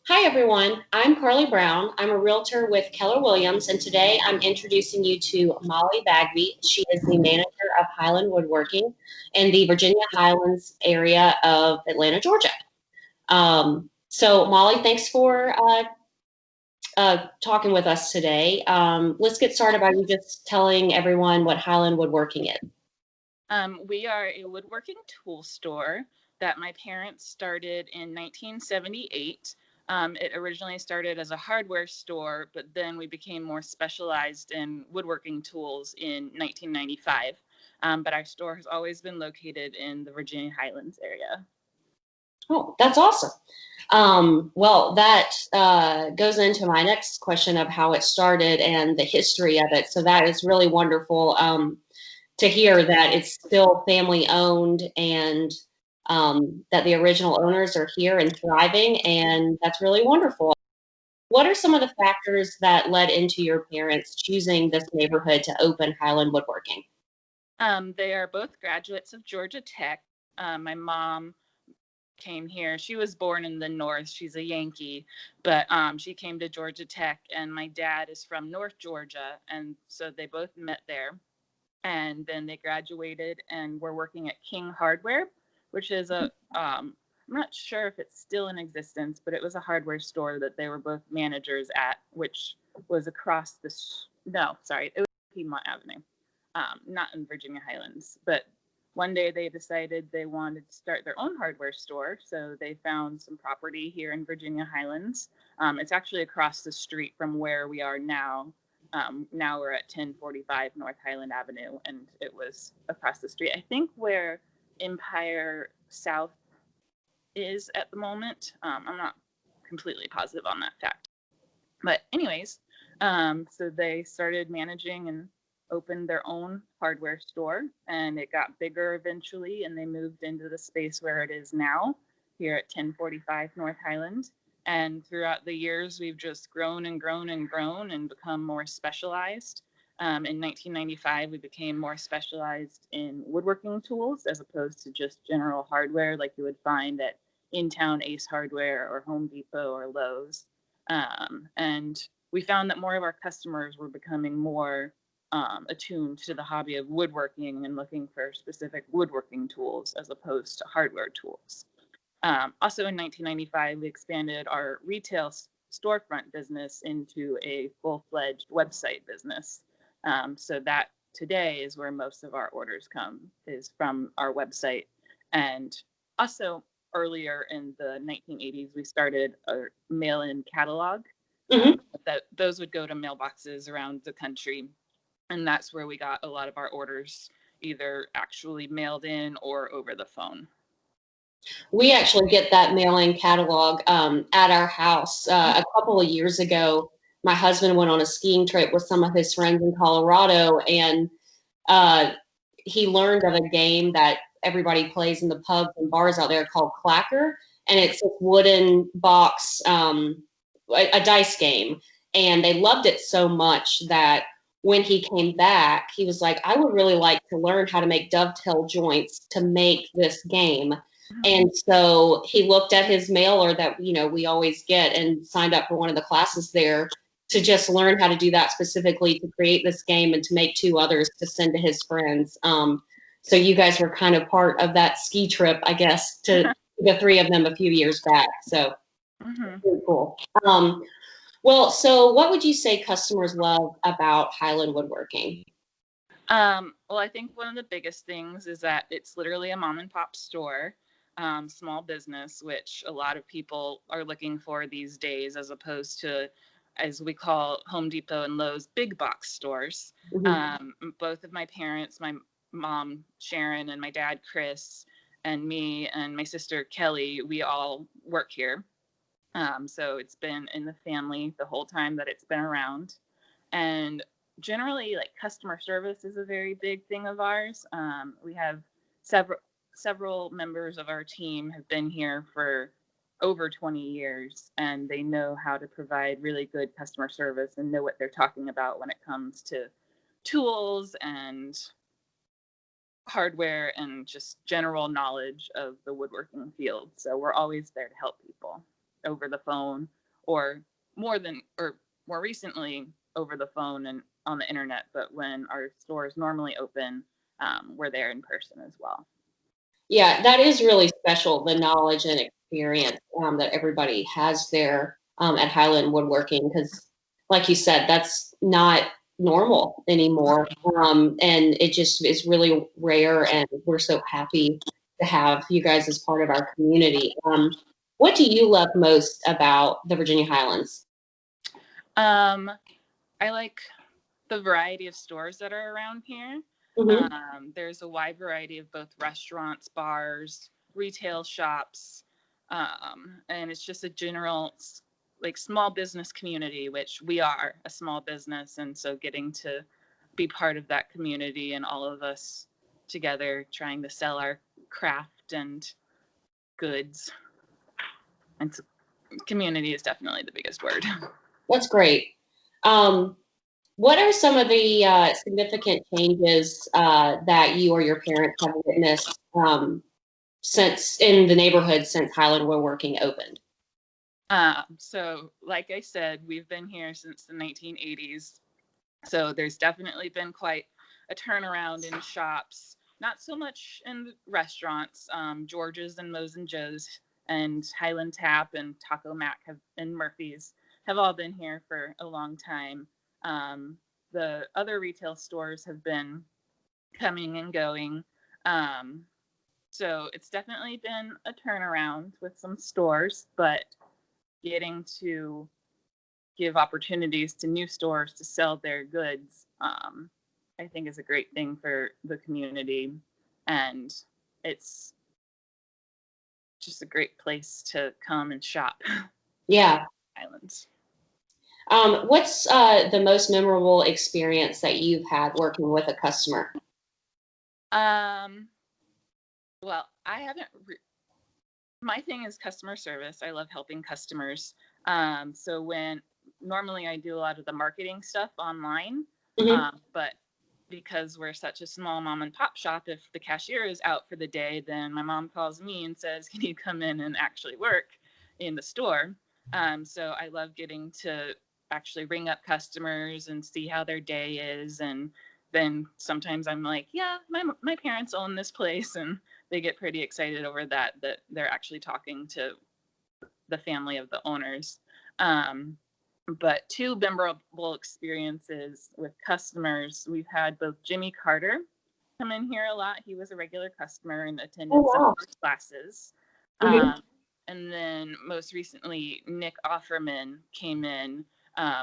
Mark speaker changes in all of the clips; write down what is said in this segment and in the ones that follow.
Speaker 1: Hi, everyone. I'm Carly Brown. I'm a realtor with Keller Williams, and today I'm introducing you to Molly Bagby. She is the manager of Highland Woodworking in the Virginia Highlands area of Atlanta, Georgia. So, Molly, thanks for talking with us today. Let's get started by you just telling everyone what Highland Woodworking is.
Speaker 2: We are a woodworking tool store that my parents started in 1978. It originally started as a hardware store, but then we became more specialized in woodworking tools in 1995. But our store has always been located in the Virginia Highlands area.
Speaker 1: Oh, that's awesome. Well, that goes into my next question of how it started and the history of it. So that is really wonderful to hear that it's still family owned and that the original owners are here and thriving. And that's really wonderful. What are some of the factors that led into your parents choosing this neighborhood to open Highland Woodworking?
Speaker 2: They are both graduates of Georgia Tech. My mom came here. She was born in the North. She's a Yankee, but she came to Georgia Tech, and my dad is from North Georgia, and so they both met there. And then they graduated and were working at King Hardware, which is I'm not sure if it's still in existence, but it was a hardware store that they were both managers at, which was across the, it was Piedmont Avenue, not in Virginia Highlands. But one day they decided they wanted to start their own hardware store. So they found some property here in Virginia Highlands. It's actually across the street from where we are now. Now we're at 1045 North Highland Avenue, and it was across the street, I think, where Empire South is at the moment. I'm not completely positive on that fact. But anyways, so they started managing and opened their own hardware store, and it got bigger eventually, and they moved into the space where it is now, here at 1045 North Highland. And throughout the years, we've just grown and grown and grown and become more specialized. In 1995, we became more specialized in woodworking tools as opposed to just general hardware like you would find at in-town Ace Hardware or Home Depot or Lowe's. And we found that more of our customers were becoming more attuned to the hobby of woodworking and looking for specific woodworking tools as opposed to hardware tools. Also in 1995, we expanded our retail storefront business into a full-fledged website business. So that today is where most of our orders come, is from our website. And also earlier in the 1980s, we started a mail-in catalog. That those would go to mailboxes around the country. And that's where we got a lot of our orders, either actually mailed in or over the phone.
Speaker 1: We actually get that mailing catalog at our house. A couple of years ago, my husband went on a skiing trip with some of his friends in Colorado, and he learned of a game that everybody plays in the pubs and bars out there called Clacker, and it's a wooden box, a dice game, and they loved it so much that when he came back, he was like, I would really like to learn how to make dovetail joints to make this game. And so he looked at his mailer that, we always get and signed up for one of the classes there to just learn how to do that specifically to create this game and to make two others to send to his friends. So you guys were kind of part of that ski trip, I guess, to the three of them a few years back. So really cool. Well, so what would you say customers love about Highland Woodworking?
Speaker 2: Well, I think one of the biggest things is that it's literally a mom and pop store, small business, which a lot of people are looking for these days, as opposed to, as we call Home Depot and Lowe's, big box stores. Both of my parents, my mom Sharon and my dad Chris, and me and my sister Kelly, we all work here. So it's been in the family the whole time that it's been around. And generally, like, customer service is a very big thing of ours. We have several members of our team have been here for over 20 years, and they know how to provide really good customer service and know what they're talking about when it comes to tools and hardware and just general knowledge of the woodworking field. So we're always there to help people. over the phone, or more recently over the phone and on the internet. But when our stores normally open, we're there in person as well.
Speaker 1: Yeah, that is really special, the knowledge and experience that everybody has there at Highland Woodworking, because, like you said, that's not normal anymore. And it just is really rare, and we're so happy to have you guys as part of our community. What do you love most about the Virginia Highlands?
Speaker 2: I like the variety of stores that are around here. There's a wide variety of both restaurants, bars, retail shops, and it's just a general like small business community, which we are a small business, and so getting to be part of that community and all of us together trying to sell our craft and goods, and so community is definitely the biggest word.
Speaker 1: That's great. What are some of the significant changes that you or your parents have witnessed since in the neighborhood since Highland Woodworking opened?
Speaker 2: So, like I said, we've been here since the 1980s. So there's definitely been quite a turnaround in shops. Not so much in restaurants. George's and Moe's and Joe's and Highland Tap and Taco Mac and Murphy's have all been here for a long time. The other retail stores have been coming and going. So it's definitely been a turnaround with some stores, but getting to give opportunities to new stores to sell their goods, I think is a great thing for the community. And it's just a great place to come and shop.
Speaker 1: Yeah.
Speaker 2: Highlands.
Speaker 1: What's the most memorable experience that you've had working with a customer?
Speaker 2: Well, I haven't. My thing is customer service. I love helping customers. So when normally I do a lot of the marketing stuff online, but because we're such a small mom and pop shop, if the cashier is out for the day, then my mom calls me and says, "Can you come in and actually work in the store?" So I love getting to actually ring up customers and see how their day is. And then sometimes I'm like, yeah, my parents own this place, and they get pretty excited over that they're actually talking to the family of the owners. But two memorable experiences with customers. We've had both Jimmy Carter come in here a lot. He was a regular customer and attended some of our classes. And then most recently, Nick Offerman came in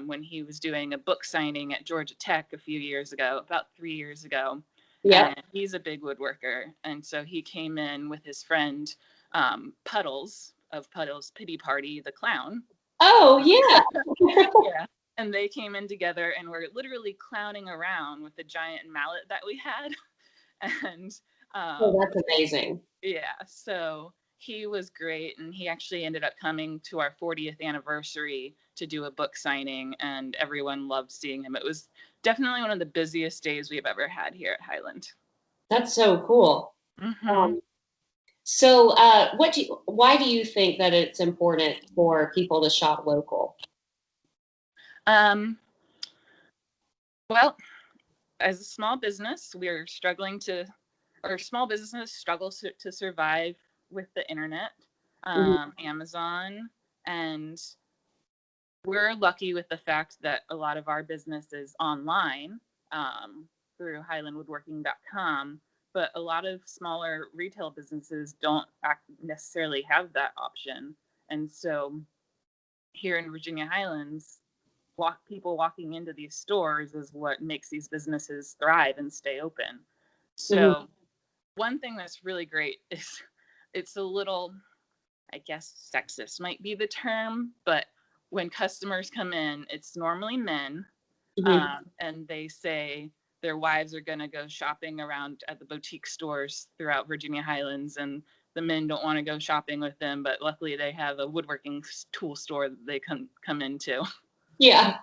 Speaker 2: when he was doing a book signing at Georgia Tech a few years ago, about 3 years ago. Yeah. And he's a big woodworker. And so he came in with his friend Puddles of Puddles Pity Party, the clown.
Speaker 1: Oh, yeah.
Speaker 2: Yeah. And they came in together and were literally clowning around with the giant mallet that we had. And
Speaker 1: oh, that's amazing.
Speaker 2: Yeah. So he was great. And he actually ended up coming to our 40th anniversary to do a book signing. And everyone loved seeing him. It was definitely one of the busiest days we've ever had here at Highland.
Speaker 1: That's so cool. So why do you think that it's important for people to shop local?
Speaker 2: Well, as a small business, we're struggling to, or small business struggles to survive with the internet, Amazon, and we're lucky with the fact that a lot of our business is online through highlandwoodworking.com, but a lot of smaller retail businesses don't necessarily have that option. And so here in Virginia Highlands, people walking into these stores is what makes these businesses thrive and stay open. So one thing that's really great is it's a little, I guess, sexist might be the term, but when customers come in, it's normally men, and they say their wives are going to go shopping around at the boutique stores throughout Virginia Highlands, and the men don't want to go shopping with them, but luckily they have a woodworking tool store that they come into.
Speaker 1: Yeah.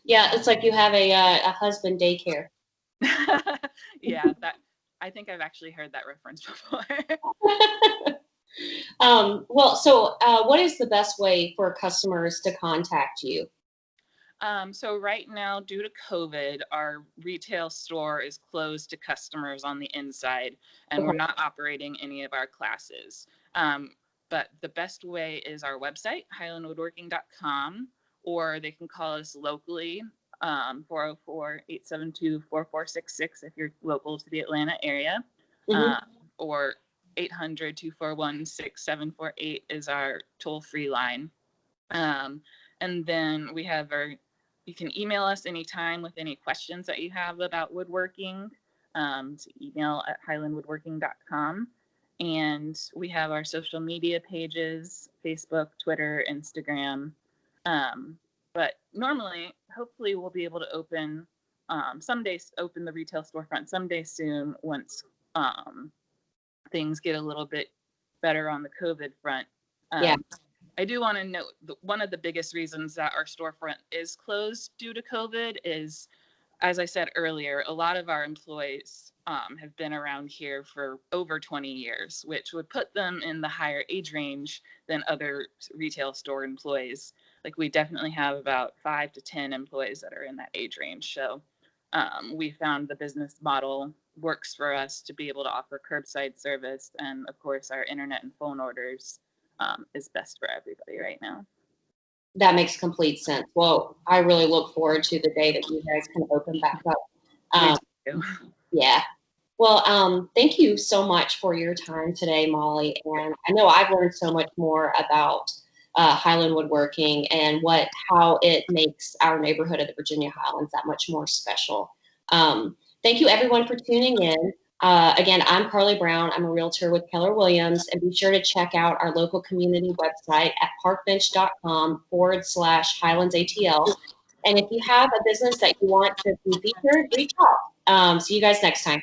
Speaker 1: Yeah, it's like you have a husband daycare.
Speaker 2: Yeah, that I think I've actually heard that reference before.
Speaker 1: What is the best way for customers to contact you?
Speaker 2: So right now, due to COVID, our retail store is closed to customers on the inside, and we're
Speaker 1: Okay.
Speaker 2: not operating any of our classes. Um, but the best way is our website, highlandwoodworking.com, or they can call us locally, 404-872-4466 if you're local to the Atlanta area,
Speaker 1: Hmm.
Speaker 2: uh, or 800-241-6748 is our toll-free line. Um, and then we have you can email us anytime with any questions that you have about woodworking, to email at highlandwoodworking.com. And we have our social media pages, Facebook, Twitter, Instagram. Um, but normally, hopefully we'll be able to open, open the retail storefront someday soon once things get a little bit better on the COVID front.
Speaker 1: Yeah.
Speaker 2: I do want to note that one of the biggest reasons that our storefront is closed due to COVID is, as I said earlier, a lot of our employees have been around here for over 20 years, which would put them in the higher age range than other retail store employees. Like we definitely have about 5 to 10 employees that are in that age range. So we found the business model works for us to be able to offer curbside service. And of course, our internet and phone orders is best for everybody right now.
Speaker 1: That makes complete sense. Well, I really look forward to the day that you guys can open back up.
Speaker 2: Me
Speaker 1: Um,
Speaker 2: too.
Speaker 1: yeah. Well, thank you so much for your time today, Molly. And I know I've learned so much more about Highland Woodworking and how it makes our neighborhood of the Virginia Highlands that much more special. Thank you, everyone, for tuning in. Again, I'm Carly Brown. I'm a realtor with Keller Williams, and be sure to check out our local community website at parkbench.com/Highlands ATL. And if you have a business that you want to be featured, reach out. See you guys next time.